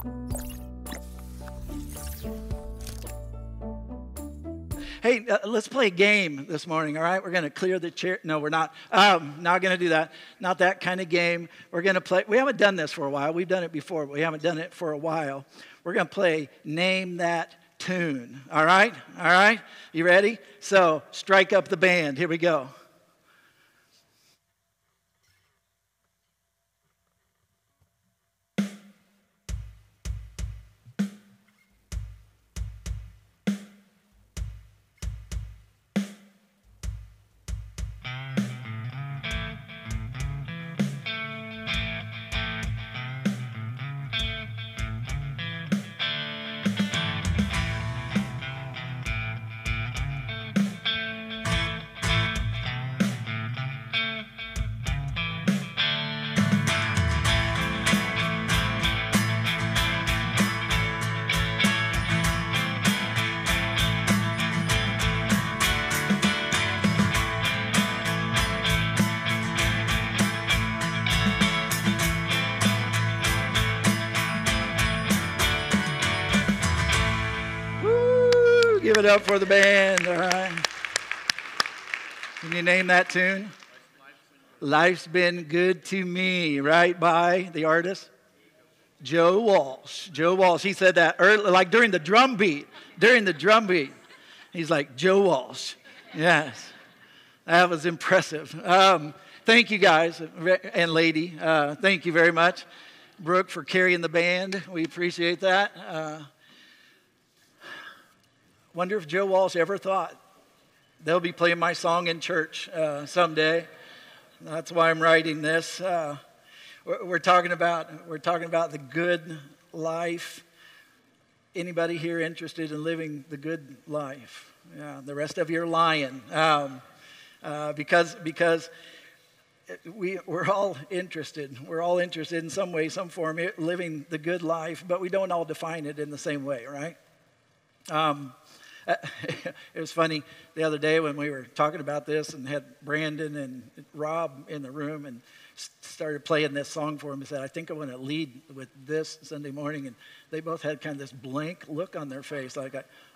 Hey, let's play a game this morning, all right? We're going to clear the chair. No, we're not. Not going to do that. Not that kind of game. We're going to play. We haven't done this for a while. We've done it before, but we haven't done it for a while. We're going to play Name That Tune, all right? All right? You ready? So strike up the band. Here we go. Give it up for the band, all right? Can you name that tune? Life's Been Good to Me, right, by the artist? Joe Walsh. Joe Walsh, he said that early, like during the drum beat. He's like, Joe Walsh. Yes, that was impressive. Thank you guys and lady. Thank you very much. Brooke for carrying the band. We appreciate that. Wonder if Joe Walsh ever thought they'll be playing my song in church someday. That's why I'm writing this. We're talking about the good life. Anybody here interested in living the good life? Yeah, the rest of you are lying. Because we're all interested. We're all interested in some way, some form, living the good life, but we don't all define it in the same way, right? It was funny the other day when we were talking about this and had Brandon and Rob in the room and started playing this song for him. He said, I think I want to lead with this Sunday morning. And they both had kind of this blank look on their face like,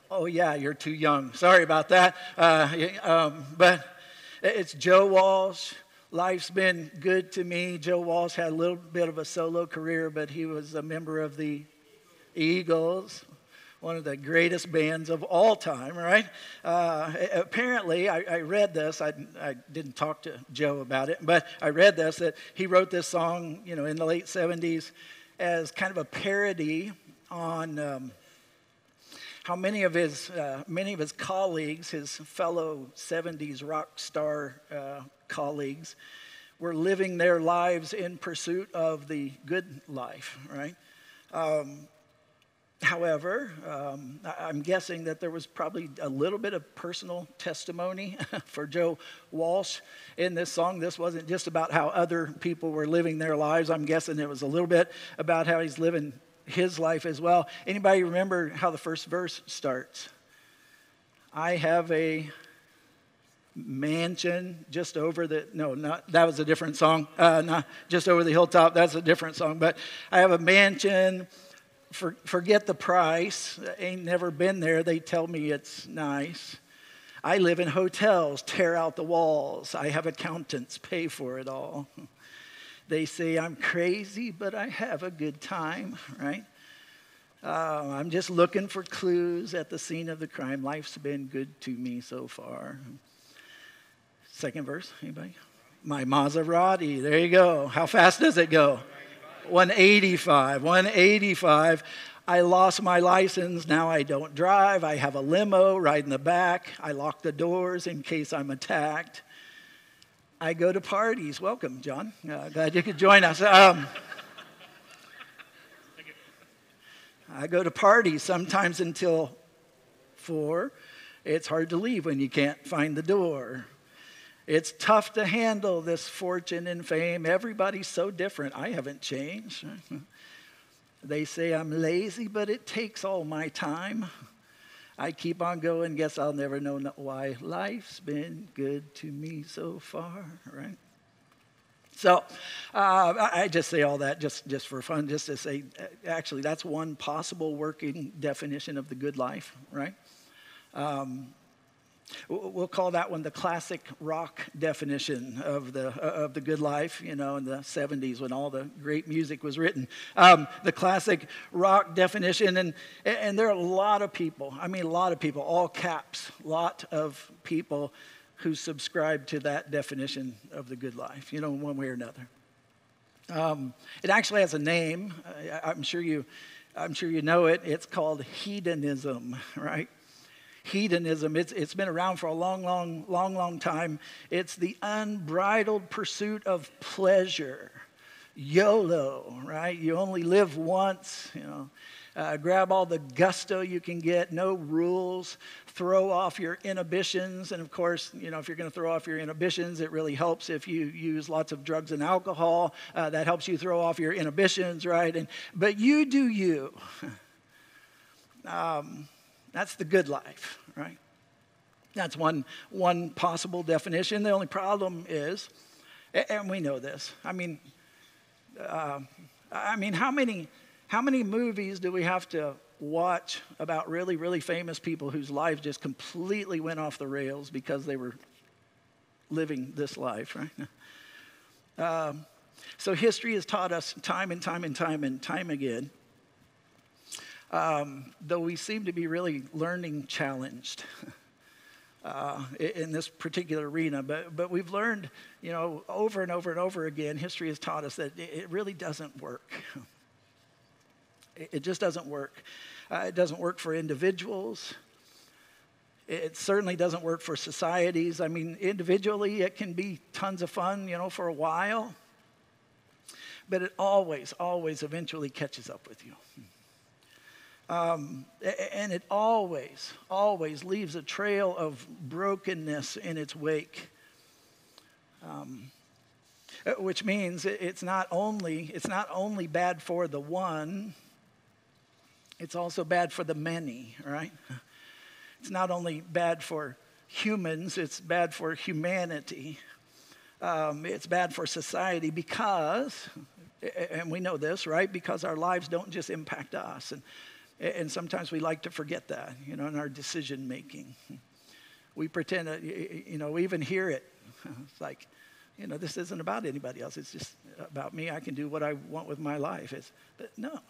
oh, yeah, you're too young. Sorry about that. But it's Joe Walsh. Life's been good to me. Joe Walsh had a little bit of a solo career, but he was a member of the Eagles, one of the greatest bands of all time, right? Apparently, I read this. I didn't talk to Joe about it, but I read this, that he wrote this song, in the late 70s as kind of a parody on how many of his colleagues, his fellow 70s rock star colleagues, were living their lives in pursuit of the good life, right? However, I'm guessing that there was probably a little bit of personal testimony for Joe Walsh in this song. This wasn't just about how other people were living their lives. I'm guessing it was a little bit about how he's living his life as well. Anybody remember how the first verse starts? I have a mansion just over the, no, not, that was a different song. Not just over the hilltop, that's a different song. But I have a mansion. Forget the price. Ain't never been there. They tell me it's nice. I live in hotels, tear out the walls. I have accountants pay for it all. They say I'm crazy, but I have a good time, right? I'm just looking for clues at the scene of the crime. Life's been good to me so far. Second verse, anybody? My Maserati, there you go. How fast does it go? 185. I lost my license, now I don't drive. I have a limo right in the back. I lock the doors in case I'm attacked. I go to parties. Welcome, John. Glad you could join us. I go to parties sometimes until 4. It's hard to leave when you can't find the door. It's tough to handle this fortune and fame. Everybody's so different. I haven't changed. They say I'm lazy, but it takes all my time. I keep on going. Guess I'll never know why. Life's been good to me so far, right? So I just say all that just for fun, just to say, actually, that's one possible working definition of the good life, right? We'll call that one the classic rock definition of the good life, in the 70s when all the great music was written. The classic rock definition, and there are a lot of people, all caps, lot of people who subscribe to that definition of the good life, one way or another. It actually has a name. I'm sure you know it. It's called hedonism, right? Hedonism. It's been around for a long time. It's the unbridled pursuit of pleasure. YOLO, right? You only live once, grab all the gusto you can get, no rules, throw off your inhibitions. And of course, if you're going to throw off your inhibitions, it really helps if you use lots of drugs and alcohol. That helps you throw off your inhibitions, right? But you do you. That's the good life, right? That's one possible definition. The only problem is, and we know this, how many movies do we have to watch about really, really famous people whose lives just completely went off the rails because they were living this life, right? So history has taught us time and time again, though we seem to be really learning challenged in this particular arena, but we've learned, over and over again, history has taught us that it really doesn't work. It just doesn't work. It doesn't work for individuals. It certainly doesn't work for societies. Individually, it can be tons of fun, for a while. But it always eventually catches up with you. And it always leaves a trail of brokenness in its wake. Which means it's not only bad for the one, it's also bad for the many, right? It's not only bad for humans, it's bad for humanity. It's bad for society because, and we know this, right? Because our lives don't just impact us. And sometimes we like to forget that, in our decision making. We pretend that, we even hear it. It's like, this isn't about anybody else. It's just about me. I can do what I want with my life. But no,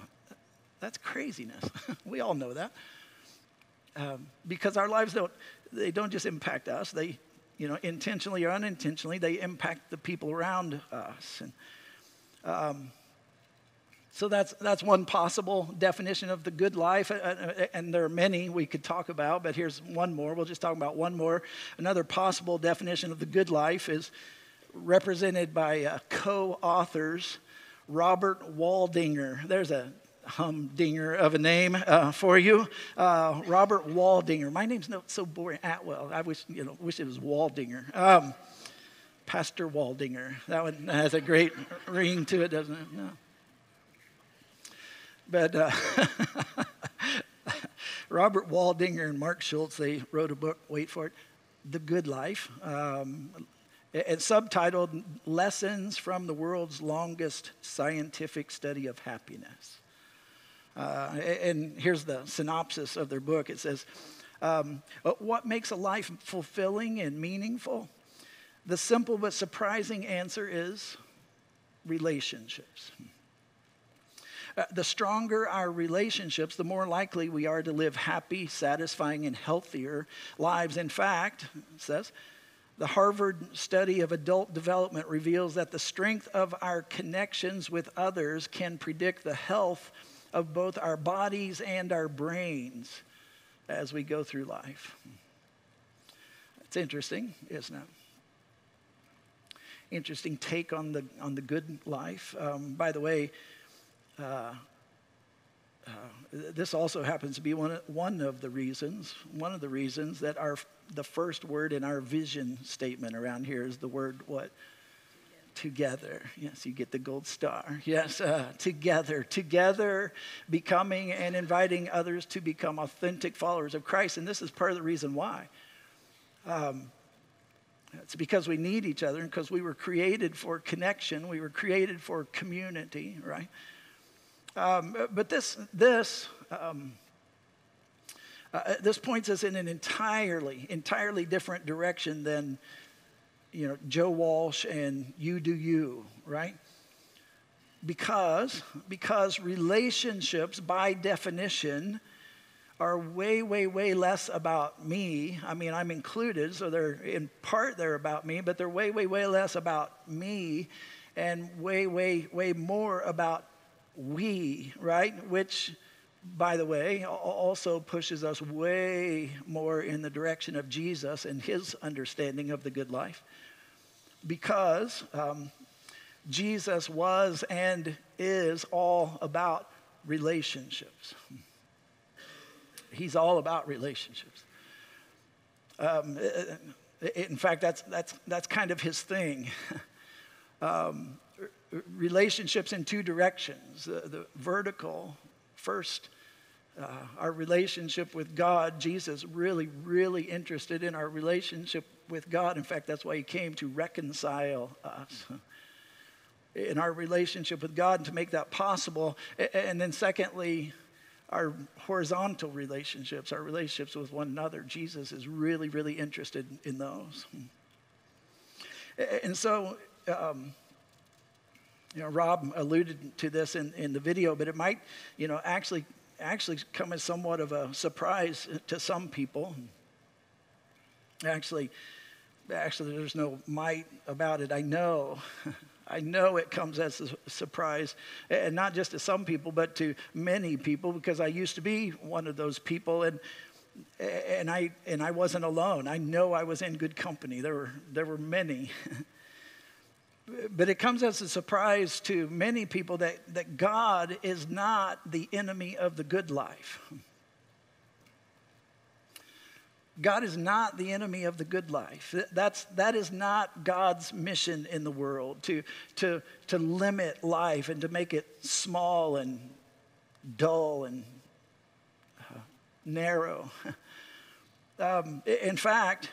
that's craziness. We all know that. Because our lives don't just impact us. They, intentionally or unintentionally, they impact the people around us. And so that's one possible definition of the good life. And there are many we could talk about, but here's one more. We'll just talk about one more. Another possible definition of the good life is represented by co-authors Robert Waldinger. There's a humdinger of a name for you. Robert Waldinger. My name's not so boring. Atwell. I wish it was Waldinger. Pastor Waldinger. That one has a great ring to it, doesn't it? No. But Robert Waldinger and Mark Schultz, they wrote a book, wait for it, The Good Life. It's subtitled Lessons from the World's Longest Scientific Study of Happiness. And here's the synopsis of their book. It says, what makes a life fulfilling and meaningful? The simple but surprising answer is relationships. The stronger our relationships, the more likely we are to live happy, satisfying, and healthier lives. In fact, it says, the Harvard study of adult development reveals that the strength of our connections with others can predict the health of both our bodies and our brains as we go through life. It's interesting, isn't it? Interesting take on the good life. By the way, this also happens to be one of the reasons that the first word in our vision statement around here is the word what? Together. Yes, you get the gold star. Yes, together, becoming and inviting others to become authentic followers of Christ. And this is part of the reason why. It's because we need each other and because we were created for connection. We were created for community, right? But this points us in an entirely different direction than, Joe Walsh and you do you, right? Because relationships, by definition, are way, way, way less about me. I mean, I'm included, so they're about me, but they're way, way, way less about me and way, way, way more about we, right? Which, by the way, also pushes us way more in the direction of Jesus and his understanding of the good life. Because Jesus was and is all about relationships. He's all about relationships. In fact, that's kind of his thing. Relationships in two directions. The vertical, first, our relationship with God. Jesus really, really interested in our relationship with God. In fact, that's why he came to reconcile us in our relationship with God and to make that possible. And then secondly, our horizontal relationships, our relationships with one another. Jesus is really, really interested in those. And so, Rob alluded to this in the video, but it might, actually come as somewhat of a surprise to some people. Actually, there's no might about it. I know it comes as a surprise, and not just to some people, but to many people, because I used to be one of those people, and I wasn't alone. I know I was in good company. There were many. But it comes as a surprise to many people that God is not the enemy of the good life. God is not the enemy of the good life. That is not God's mission in the world, to limit life and to make it small and dull and narrow. In fact,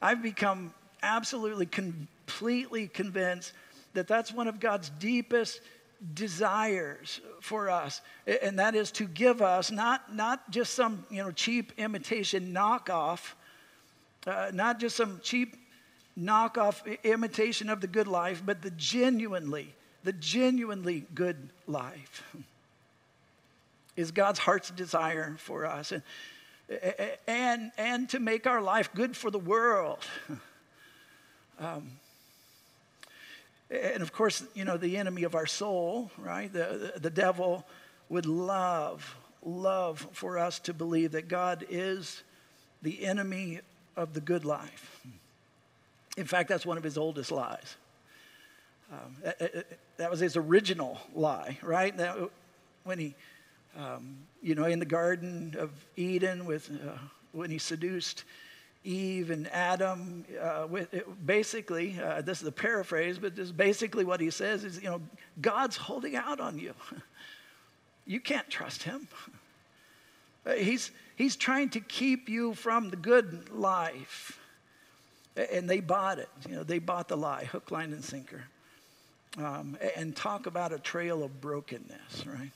I've become absolutely completely convinced that that's one of God's deepest desires for us, and that is to give us not just some cheap imitation knockoff, not just some cheap knockoff imitation of the good life, but the genuinely good life is God's heart's desire for us, and to make our life good for the world. And of course, the enemy of our soul, right? The devil would love for us to believe that God is the enemy of the good life. In fact, that's one of his oldest lies. That was his original lie, right? When he, in the Garden of Eden, when he seduced Eve and Adam, basically, this is a paraphrase, but this is basically what he says is, God's holding out on you. You can't trust him. He's trying to keep you from the good life. And they bought it. They bought the lie, hook, line, and sinker. And talk about a trail of brokenness, right?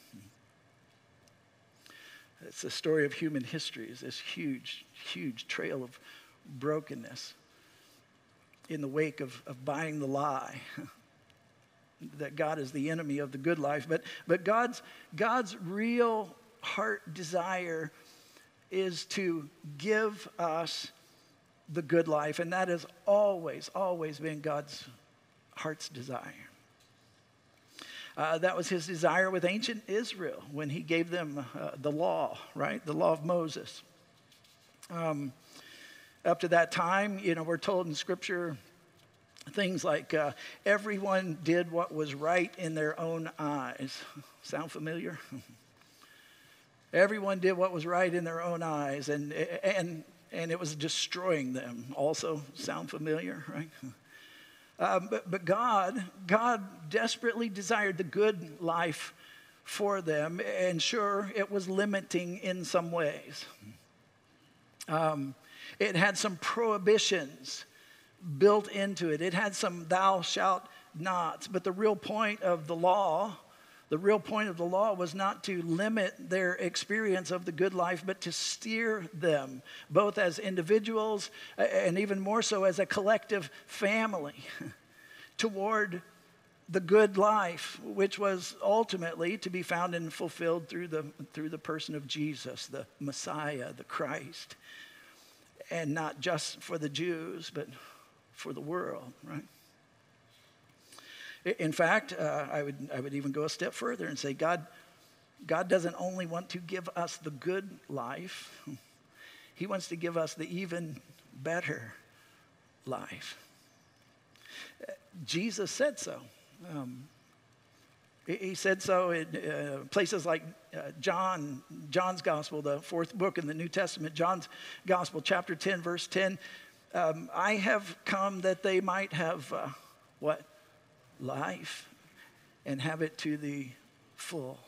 It's the story of human history, is this huge, huge trail of brokenness in the wake of buying the lie that God is the enemy of the good life. But God's real heart desire is to give us the good life, and that has always been God's heart's desire. That was his desire with ancient Israel when he gave them the law, right? The law of Moses. Up to that time, we're told in Scripture things like everyone did what was right in their own eyes. Sound familiar? Everyone did what was right in their own eyes, and it was destroying them. Also, sound familiar, right? But God desperately desired the good life for them, and sure, it was limiting in some ways. It had some prohibitions built into it. It had some thou shalt nots. But the real point of the law was not to limit their experience of the good life, but to steer them, both as individuals and even more so as a collective family, toward the good life, which was ultimately to be found and fulfilled through the person of Jesus, the Messiah, the Christ. And not just for the Jews, but for the world, right? In fact, I would even go a step further and say God doesn't only want to give us the good life, he wants to give us the even better life. Jesus said so. He said so in places like John's Gospel, the fourth book in the New Testament, John's Gospel, chapter 10, verse 10. I have come that they might have, what? Life, and have it to the full.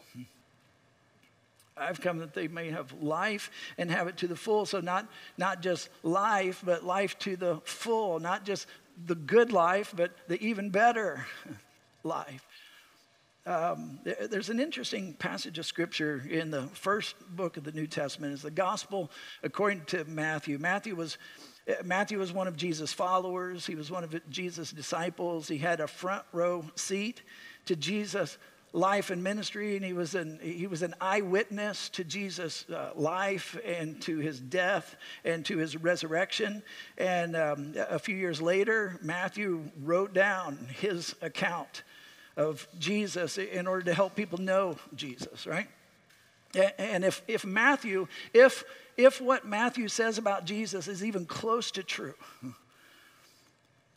I've come that they may have life and have it to the full. So not just life, but life to the full. Not just the good life, but the even better life. There's an interesting passage of Scripture in the first book of the New Testament. It's the Gospel according to Matthew. Matthew was one of Jesus' followers. He was one of Jesus' disciples. He had a front row seat to Jesus' life and ministry, and he was an eyewitness to Jesus' life and to his death and to his resurrection. And a few years later, Matthew wrote down his account of Jesus in order to help people know Jesus, right? And if what Matthew says about Jesus is even close to true,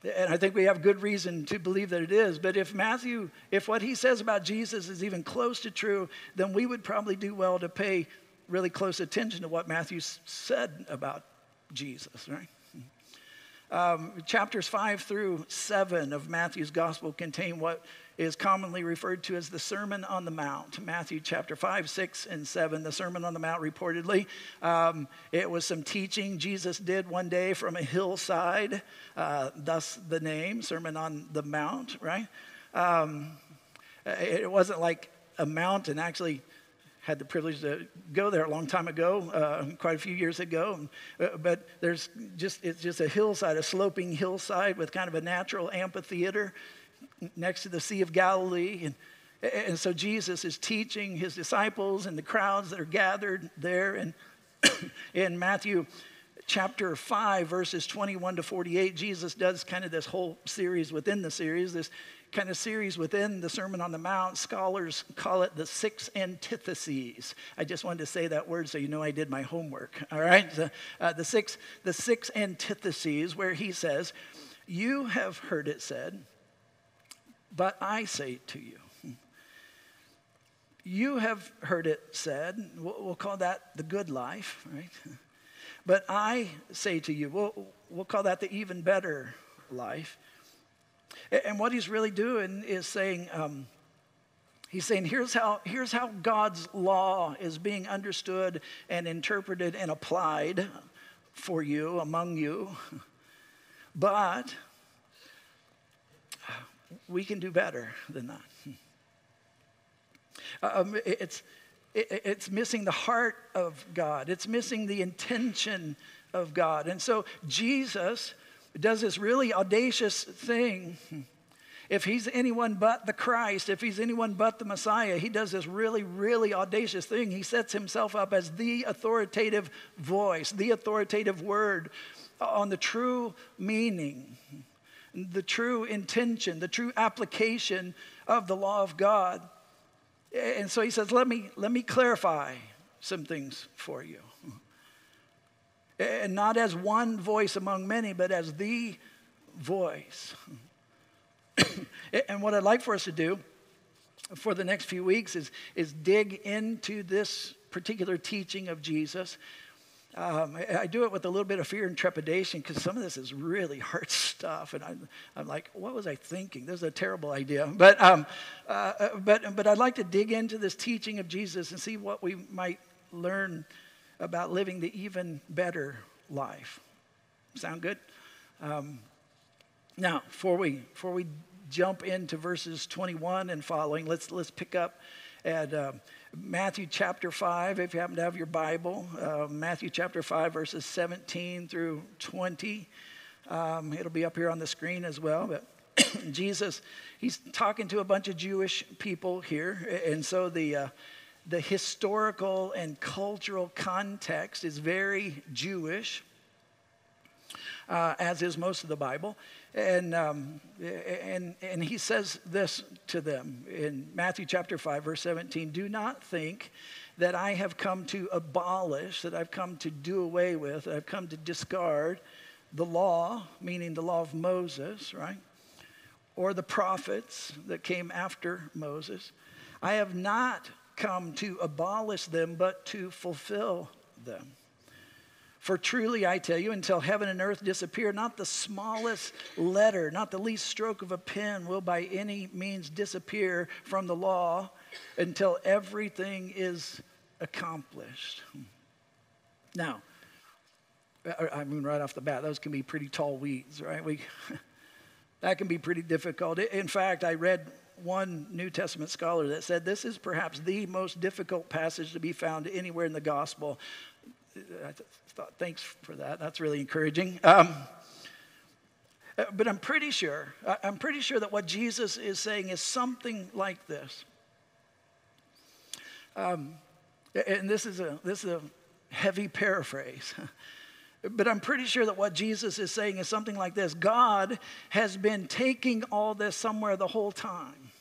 and I think we have good reason to believe that it is, but if what he says about Jesus is even close to true, then we would probably do well to pay really close attention to what Matthew said about Jesus, right? Chapters 5 through 7 of Matthew's Gospel contain what is commonly referred to as the Sermon on the Mount. Matthew chapter 5, 6, and 7, the Sermon on the Mount reportedly. It was some teaching Jesus did one day from a hillside, thus the name, Sermon on the Mount, right? It wasn't like a mountain. Actually, had the privilege to go there a long time ago, quite a few years ago. But it's just a hillside, a sloping hillside with kind of a natural amphitheater next to the Sea of Galilee. And so Jesus is teaching his disciples and the crowds that are gathered there. And in Matthew chapter 5, verses 21 to 48, Jesus does kind of this whole series within the series, this kind of series within the Sermon on the Mount. Scholars call it the six antitheses. I just wanted to say that word so you know I did my homework, all right? The six antitheses, where he says, "You have heard it said, but I say to you." You have heard it said, we'll call that the good life, right? But I say to you, we'll call that the even better life. And what he's really doing is saying, here's how God's law is being understood and interpreted and applied for you, among you. But we can do better than that. It's missing the heart of God. It's missing the intention of God. And so Jesus does this really audacious thing. If he's anyone but the Christ, if he's anyone but the Messiah, he does this really, really audacious thing. He sets himself up as the authoritative voice, the authoritative word on the true meaning, the true intention, the true application of the law of God. And so he says, let me clarify some things for you. And not as one voice among many, but as the voice. And what I'd like for us to do for the next few weeks is dig into this particular teaching of Jesus. I do it with a little bit of fear and trepidation because some of this is really hard stuff, and I'm like, what was I thinking? This is a terrible idea. But I'd like to dig into this teaching of Jesus and see what we might learn about living the even better life. Sound good? Now, before we jump into verses 21 and following, let's pick up at Matthew chapter 5, if you happen to have your Bible. Matthew chapter 5, verses 17 through 20. It'll be up here on the screen as well. But Jesus, he's talking to a bunch of Jewish people here. And so the historical and cultural context is very Jewish, as is most of the Bible. And he says this to them in Matthew chapter 5, verse 17, "Do not think that I have come to abolish, that I've come to do away with, that I've come to discard the law," meaning the law of Moses, right? "Or the prophets that came after Moses. I have not come to abolish them, but to fulfill them. For truly I tell you, until heaven and earth disappear, not the smallest letter, not the least stroke of a pen will by any means disappear from the law until everything is accomplished." Now, I mean, right off the bat, those can be pretty tall weeds, right? That can be pretty difficult. In fact, I read one New Testament scholar that said this is perhaps the most difficult passage to be found anywhere in the gospel. I thought, thanks for that. That's really encouraging. But I'm pretty sure that what Jesus is saying is something like this. And this is a heavy paraphrase. But I'm pretty sure that what Jesus is saying is something like this: God has been taking all this somewhere the whole time.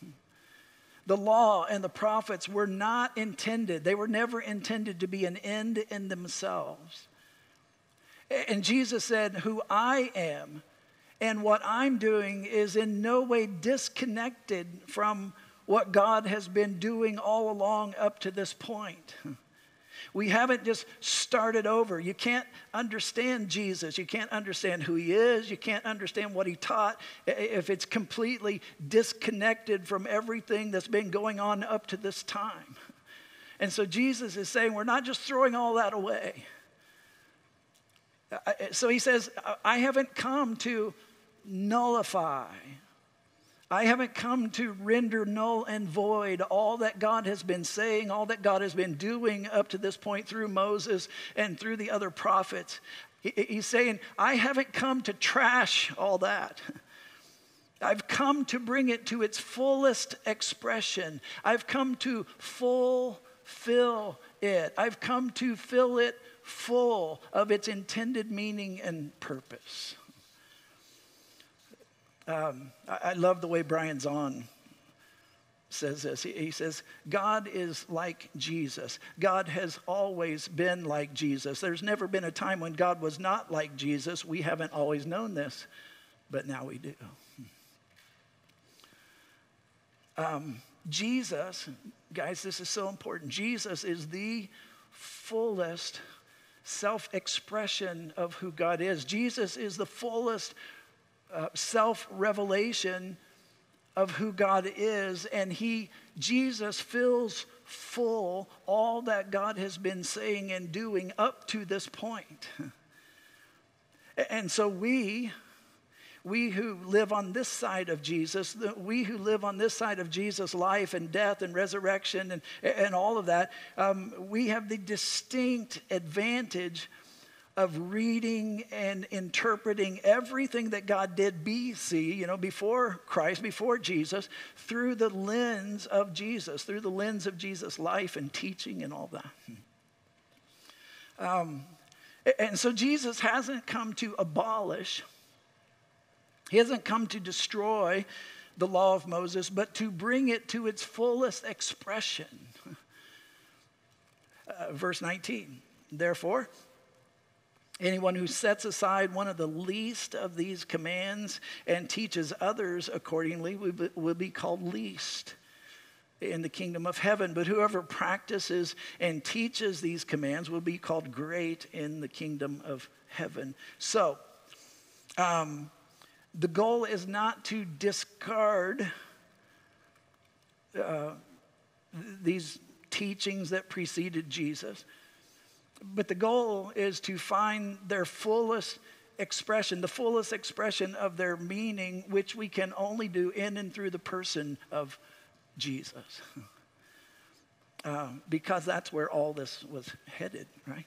The law and the prophets were not intended, they were never intended to be an end in themselves. And Jesus said, "Who I am and what I'm doing is in no way disconnected from what God has been doing all along up to this point." We haven't just started over. You can't understand Jesus. You can't understand who he is. You can't understand what he taught if it's completely disconnected from everything that's been going on up to this time. And so Jesus is saying we're not just throwing all that away. So he says, I haven't come to nullify. I haven't come to render null and void all that God has been saying, all that God has been doing up to this point through Moses and through the other prophets. He's saying, I haven't come to trash all that. I've come to bring it to its fullest expression. I've come to fulfill it. I've come to fill it full of its intended meaning and purpose. I love the way Brian Zahn says this. He says, God is like Jesus. God has always been like Jesus. There's never been a time when God was not like Jesus. We haven't always known this, but now we do. Jesus, guys, this is so important. Jesus is the fullest self-expression of who God is. Jesus is the fullest self-revelation of who God is, and Jesus fills full all that God has been saying and doing up to this point. And so we who live on this side of Jesus, we who live on this side of Jesus' life and death and resurrection and all of that, we have the distinct advantage of reading and interpreting everything that God did before Christ, before Jesus, through the lens of Jesus, through the lens of Jesus' life and teaching and all that. And so Jesus hasn't come to abolish, he hasn't come to destroy the law of Moses, but to bring it to its fullest expression. Verse 19, therefore, anyone who sets aside one of the least of these commands and teaches others accordingly will be called least in the kingdom of heaven. But whoever practices and teaches these commands will be called great in the kingdom of heaven. So, the goal is not to discard these teachings that preceded Jesus. But the goal is to find their fullest expression, the fullest expression of their meaning, which we can only do in and through the person of Jesus. Because that's where all this was headed, right?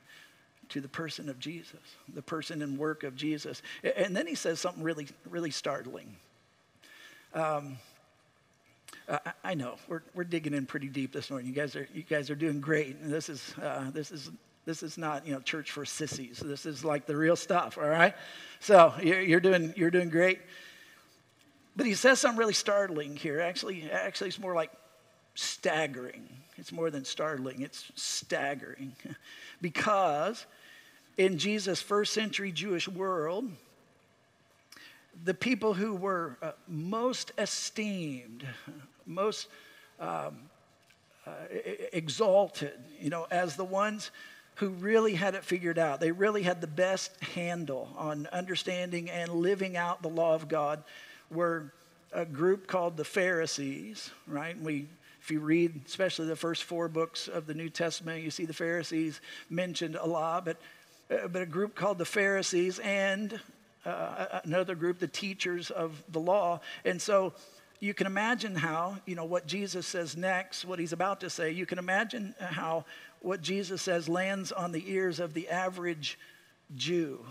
To the person of Jesus, the person and work of Jesus. And then he says something really, really startling. I know we're digging in pretty deep this morning. You guys are doing great. And this is not church for sissies. This is like the real stuff. All right. So you're doing great. But he says something really startling here. Actually, it's more like staggering. It's more than startling. It's staggering, because in Jesus' first century Jewish world, the people who were most esteemed, most exalted, as the ones who really had it figured out. They really had the best handle on understanding and living out the law of God, were a group called the Pharisees, right? If you read especially the first 4 books of the New Testament, you see the Pharisees mentioned a lot, but a group called the Pharisees and another group, the teachers of the law. And so you can imagine how, what Jesus says next, what he's about to say, you can imagine how what Jesus says lands on the ears of the average Jew.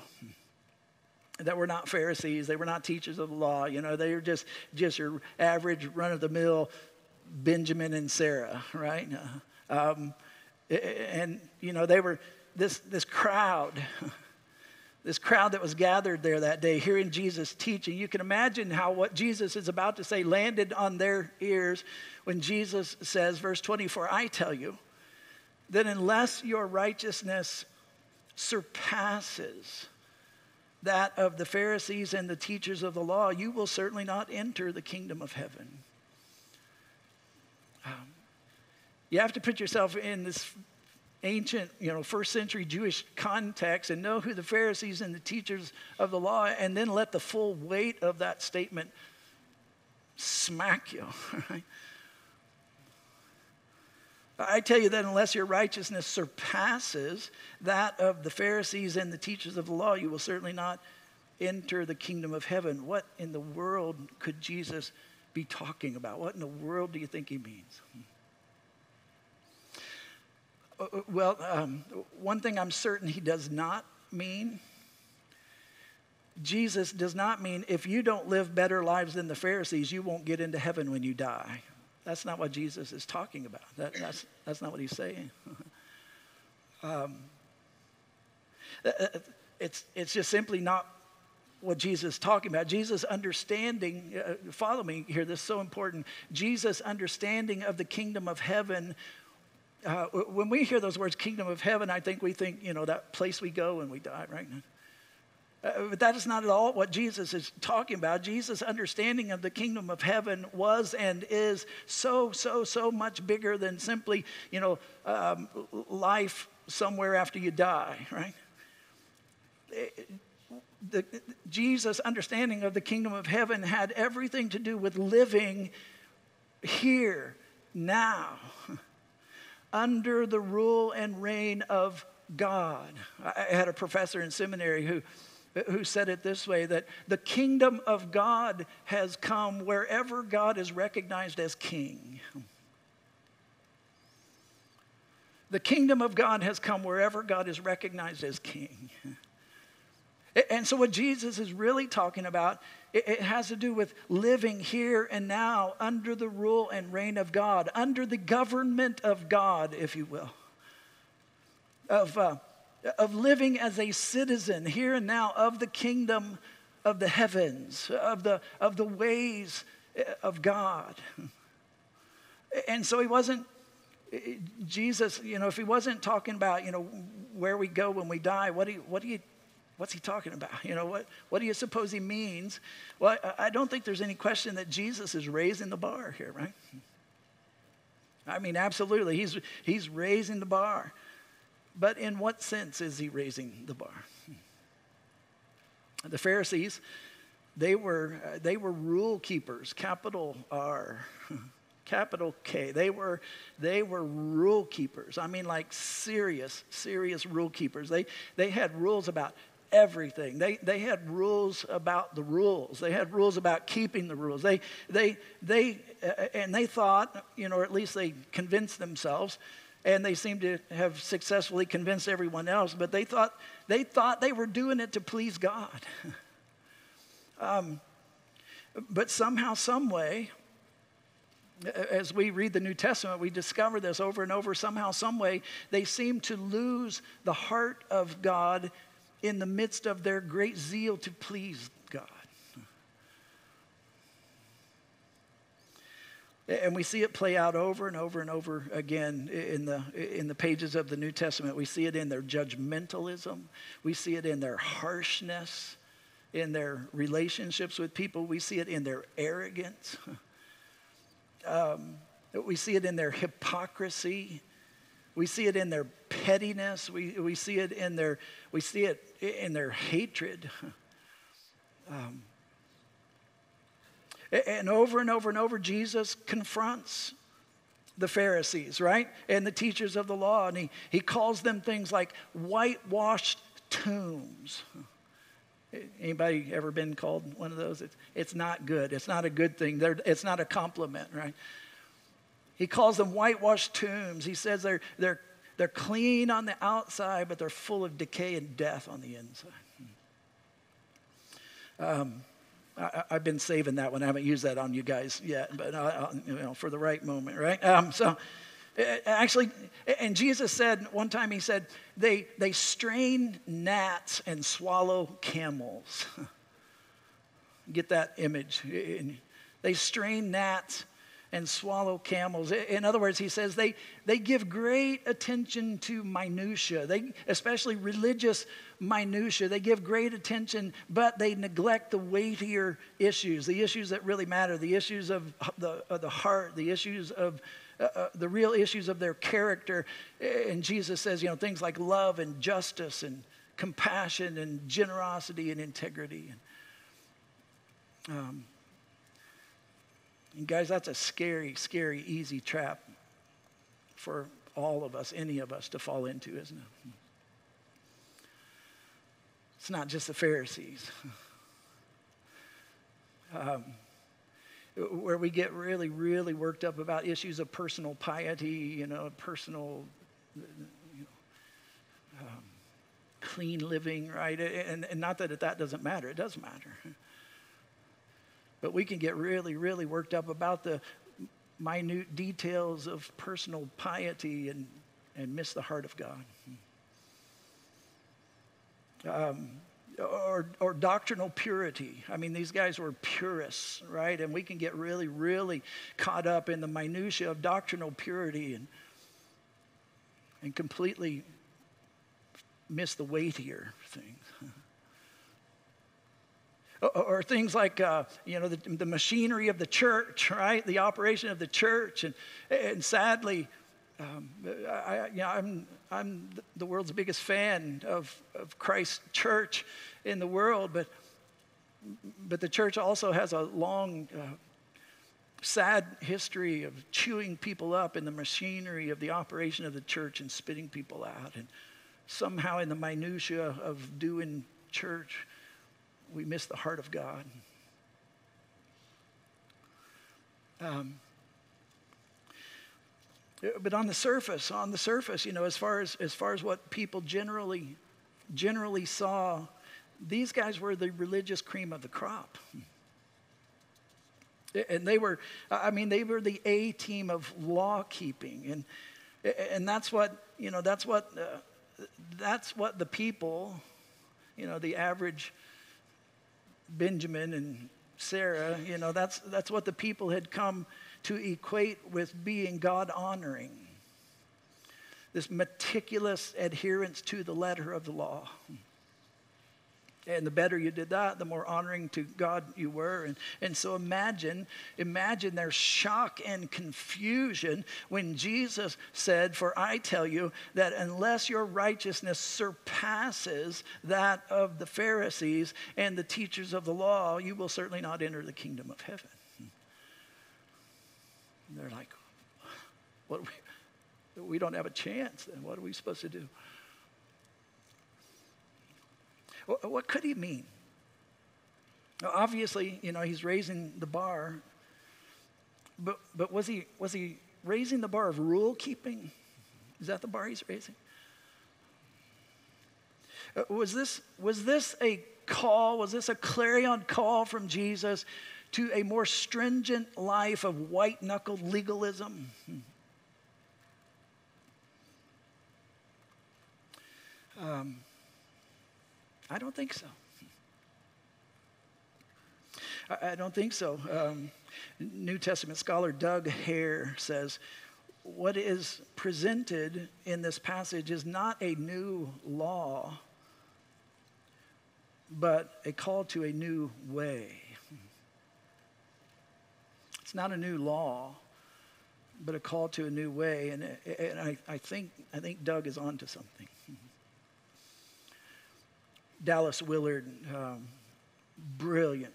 That were not Pharisees, they were not teachers of the law, they were just your average run-of-the-mill Benjamin and Sarah, right? And they were this crowd that was gathered there that day hearing Jesus teaching. You can imagine how what Jesus is about to say landed on their ears when Jesus says, verse 24, I tell you that unless your righteousness surpasses that of the Pharisees and the teachers of the law, you will certainly not enter the kingdom of heaven. You have to put yourself in this ancient, first century Jewish context and know who the Pharisees and the teachers of the law, and then let the full weight of that statement smack you. Right? I tell you that unless your righteousness surpasses that of the Pharisees and the teachers of the law, you will certainly not enter the kingdom of heaven. What in the world could Jesus be talking about? What in the world do you think he means? Well, one thing I'm certain he does not mean, Jesus does not mean if you don't live better lives than the Pharisees, you won't get into heaven when you die. That's not what Jesus is talking about. That's not what he's saying. It's just simply not what Jesus is talking about. Jesus' understanding, follow me here, this is so important. Jesus' understanding of the kingdom of heaven, when we hear those words, kingdom of heaven, we think, that place we go when we die, right? But that is not at all what Jesus is talking about. Jesus' understanding of the kingdom of heaven was and is so much bigger than simply, life somewhere after you die, right? Jesus' understanding of the kingdom of heaven had everything to do with living here, now, under the rule and reign of God. I had a professor in seminary who said it this way, that the kingdom of God has come wherever God is recognized as king. The kingdom of God has come wherever God is recognized as king. And so what Jesus is really talking about, it has to do with living here and now under the rule and reign of God, under the government of God, if you will, of living as a citizen here and now of the kingdom of the heavens, of the ways of God. And so Jesus, if he wasn't talking about, where we go when we die, what's he talking about? What do you suppose he means? Well, I don't think there's any question that Jesus is raising the bar here, right? I mean, absolutely, he's raising the bar. But in what sense is he raising the bar? The Pharisees, they were rule keepers, capital R, capital K. They were rule keepers. I mean, like serious rule keepers. They had rules about everything. They had rules about the rules. They had rules about keeping the rules. And they thought, or at least they convinced themselves, and they seemed to have successfully convinced everyone else, but they thought they were doing it to please God. But somehow, some way, as we read the New Testament, we discover this over and over. Somehow, some way, they seem to lose the heart of God in the midst of their great zeal to please God. And we see it play out over and over and over again in the pages of the New Testament. We see it in their judgmentalism. We see it in their harshness, in their relationships with people. We see it in their arrogance. We see it in their hypocrisy. We see it in their pettiness. We see it in their hatred. And over and over and over, Jesus confronts the Pharisees, right? And the teachers of the law. And he calls them things like whitewashed tombs. Anybody ever been called one of those? It's not good. It's not a good thing. It's not a compliment, right? He calls them whitewashed tombs. He says they're clean on the outside, but they're full of decay and death on the inside. I've been saving that one. I haven't used that on you guys yet, but for the right moment, right? Actually, and Jesus said one time, he said, they strain gnats and swallow camels. Get that image. They strain gnats and swallow camels. In other words, he says they give great attention to minutia, especially religious minutia. They give great attention, but they neglect the weightier issues, the issues that really matter, the issues of the heart, the issues of the real issues of their character. And Jesus says, things like love and justice and compassion and generosity and integrity. And guys, that's a scary, scary, easy trap for all of us, any of us, to fall into, isn't it? It's not just the Pharisees. Where we get really, really worked up about issues of personal piety, personal, clean living, right? And not that doesn't matter. It does matter. But we can get really, really worked up about the minute details of personal piety and miss the heart of God. Or doctrinal purity. I mean, these guys were purists, right? And we can get really, really caught up in the minutia of doctrinal purity and completely miss the weightier things. Or things like, the machinery of the church, right? The operation of the church. And sadly, I'm the world's biggest fan of Christ's church in the world. But the church also has a long, sad history of chewing people up in the machinery of the operation of the church and spitting people out. And somehow in the minutia of doing church, we miss the heart of God. But on the surface, as far as what people generally saw, these guys were the religious cream of the crop. And they were the A team of law keeping, and that's what the people, the average Benjamin and Sarah, that's what the people had come to equate with being God-honoring. This meticulous adherence to the letter of the law. And the better you did that, the more honoring to God you were. And so imagine their shock and confusion when Jesus said, "For I tell you that unless your righteousness surpasses that of the Pharisees and the teachers of the law, you will certainly not enter the kingdom of heaven." And they're like, "What? We don't have a chance then. What are we supposed to do?" What could he mean? Obviously, he's raising the bar, but was he raising the bar of rule keeping? Is that the bar he's raising? Was this a call? Was this a clarion call from Jesus to a more stringent life of white-knuckled legalism? I don't think so. I don't think so. New Testament scholar Doug Hare says, what is presented in this passage is not a new law, but a call to a new way. It's not a new law, but a call to a new way. And I think Doug is onto something. Dallas Willard, brilliant.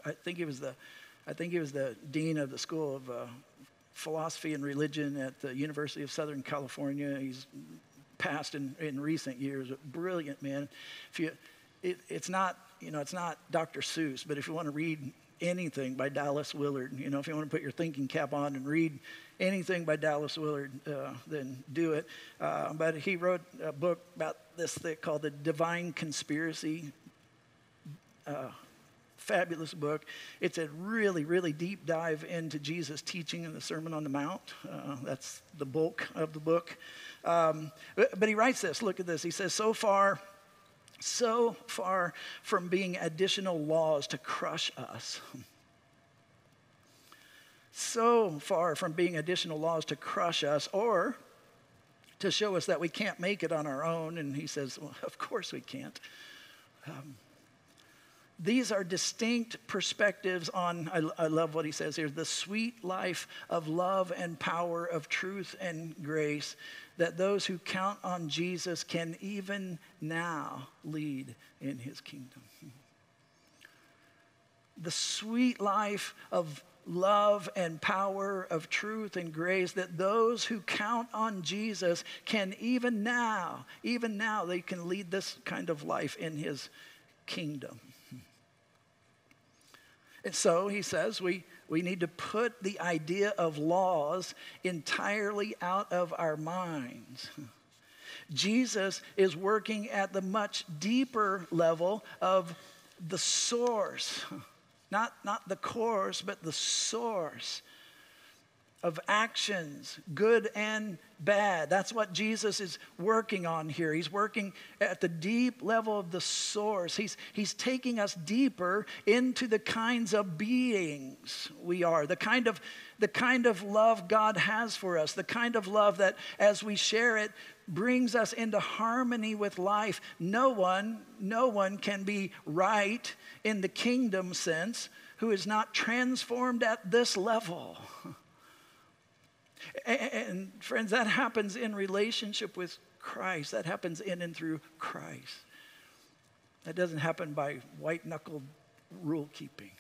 I think he was the dean of the School of Philosophy and Religion at the University of Southern California. He's passed in recent years. Brilliant man. It's not Dr. Seuss, but if you want to read anything by Dallas Willard, if you want to put your thinking cap on and read anything by Dallas Willard, then do it. But he wrote a book about this thing called The Divine Conspiracy. Fabulous book. It's a really, really deep dive into Jesus' teaching in the Sermon on the Mount. That's the bulk of the book. But he writes this. Look at this. He says, so far from being additional laws to crush us. So far from being additional laws to crush us or to show us that we can't make it on our own. And he says, well, of course we can't. These are distinct perspectives on, I love what he says here, the sweet life of love and power, of truth and grace, that those who count on Jesus can even now lead in his kingdom. The sweet life of love and power, of truth and grace, that those who count on Jesus can even now, they can lead this kind of life in his kingdom. And so he says we need to put the idea of laws entirely out of our minds. Jesus is working at the much deeper level of the source, not the course, but the source of actions, good and bad. That's what Jesus is working on here. He's working at the deep level of the source. He's taking us deeper into the kinds of beings we are, the kind of love God has for us, the kind of love that as we share it brings us into harmony with life. No one can be right in the kingdom sense who is not transformed at this level. And friends, that happens in relationship with Christ. That happens in and through Christ. That doesn't happen by white-knuckled rule keeping.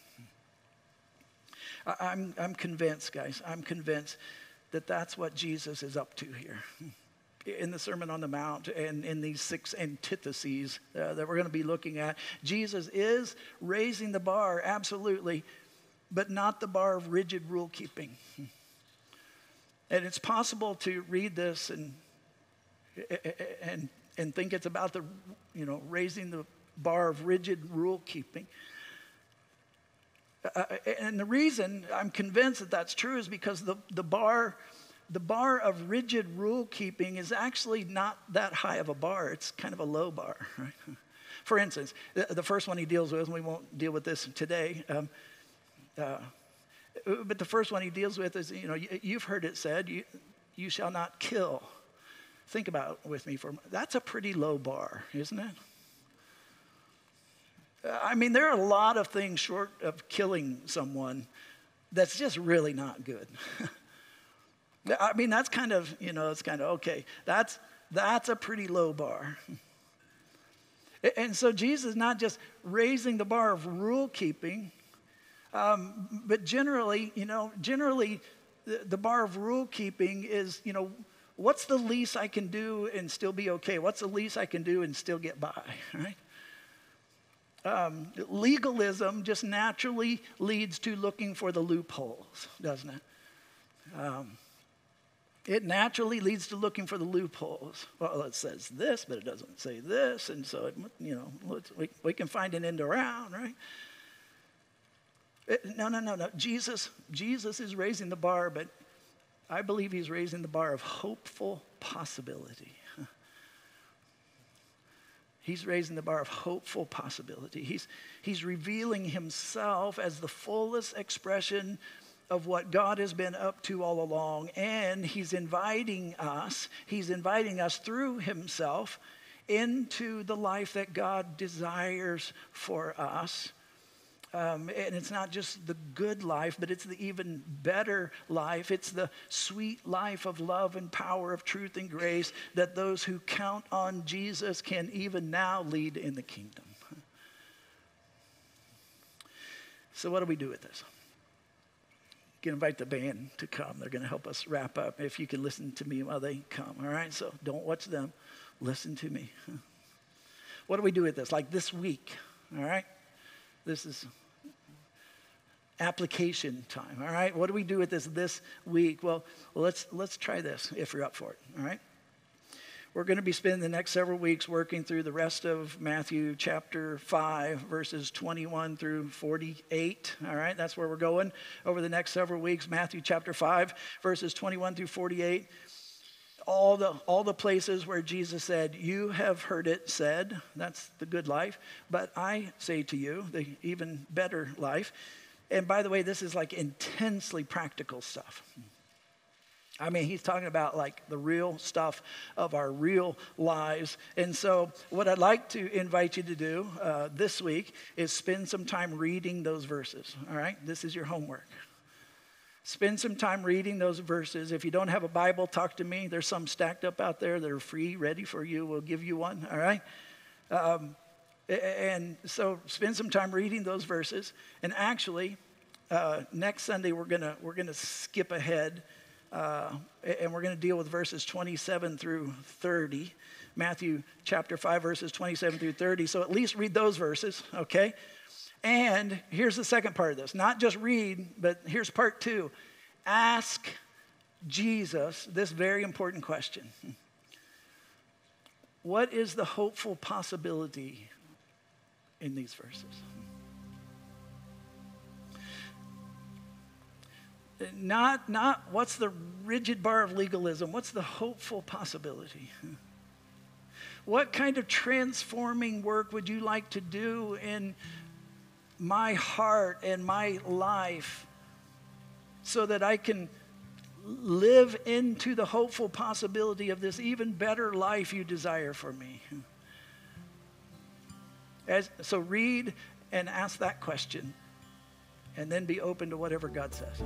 I'm convinced, guys. I'm convinced that that's what Jesus is up to here. In the Sermon on the Mount and in these 6 antitheses that we're going to be looking at, Jesus is raising the bar, absolutely, but not the bar of rigid rule keeping. And it's possible to read this and think it's about the, raising the bar of rigid rule keeping. And the reason I'm convinced that that's true is because the bar of rigid rule keeping is actually not that high of a bar. It's kind of a low bar, right? For instance, the first one he deals with, and we won't deal with this today, but the first one he deals with is, you've heard it said, you shall not kill. Think about it with me for a moment. That's a pretty low bar, isn't it? I mean, there are a lot of things short of killing someone that's just really not good. I mean, that's kind of, it's kind of, okay, that's a pretty low bar. And so Jesus is not just raising the bar of rule keeping, but generally, the bar of rule keeping is, what's the least I can do and still be okay? What's the least I can do and still get by, right? Legalism just naturally leads to looking for the loopholes, doesn't it? It naturally leads to looking for the loopholes. Well, it says this, but it doesn't say this, and so we can find an end around, right? No. Jesus is raising the bar, but I believe he's raising the bar of hopeful possibility. He's raising the bar of hopeful possibility. He's revealing himself as the fullest expression of what God has been up to all along. And he's inviting us through himself into the life that God desires for us. And it's not just the good life, but it's the even better life. It's the sweet life of love and power, of truth and grace, that those who count on Jesus can even now lead in the kingdom. So what do we do with this? You can invite the band to come. They're going to help us wrap up. If you can listen to me while they come, all right? So don't watch them. Listen to me. What do we do with this? Like this week, all right? This is application time, all right? What do we do with this week? Well, let's try this if you're up for it, all right? We're going to be spending the next several weeks working through the rest of Matthew chapter 5, verses 21 through 48, all right? That's where we're going over the next several weeks. Matthew chapter 5, verses 21 through 48. All the places where Jesus said, you have heard it said, that's the good life, but I say to you, the even better life. And by the way, this is like intensely practical stuff. I mean, he's talking about like the real stuff of our real lives. And so what I'd like to invite you to do this week is spend some time reading those verses, all right? This is your homework. Spend some time reading those verses. If you don't have a Bible, talk to me. There's some stacked up out there that are free, ready for you. We'll give you one, all right? And so spend some time reading those verses. And actually, next Sunday we're gonna skip ahead, and we're gonna deal with verses 27 through 30. Matthew chapter 5, verses 27 through 30. So at least read those verses, okay? And here's the second part of this. Not just read, but here's part 2. Ask Jesus this very important question. What is the hopeful possibility in these verses? Not what's the rigid bar of legalism. What's the hopeful possibility? What kind of transforming work would you like to do in my heart and my life so that I can live into the hopeful possibility of this even better life you desire for me? So read and ask that question, and then be open to whatever God says.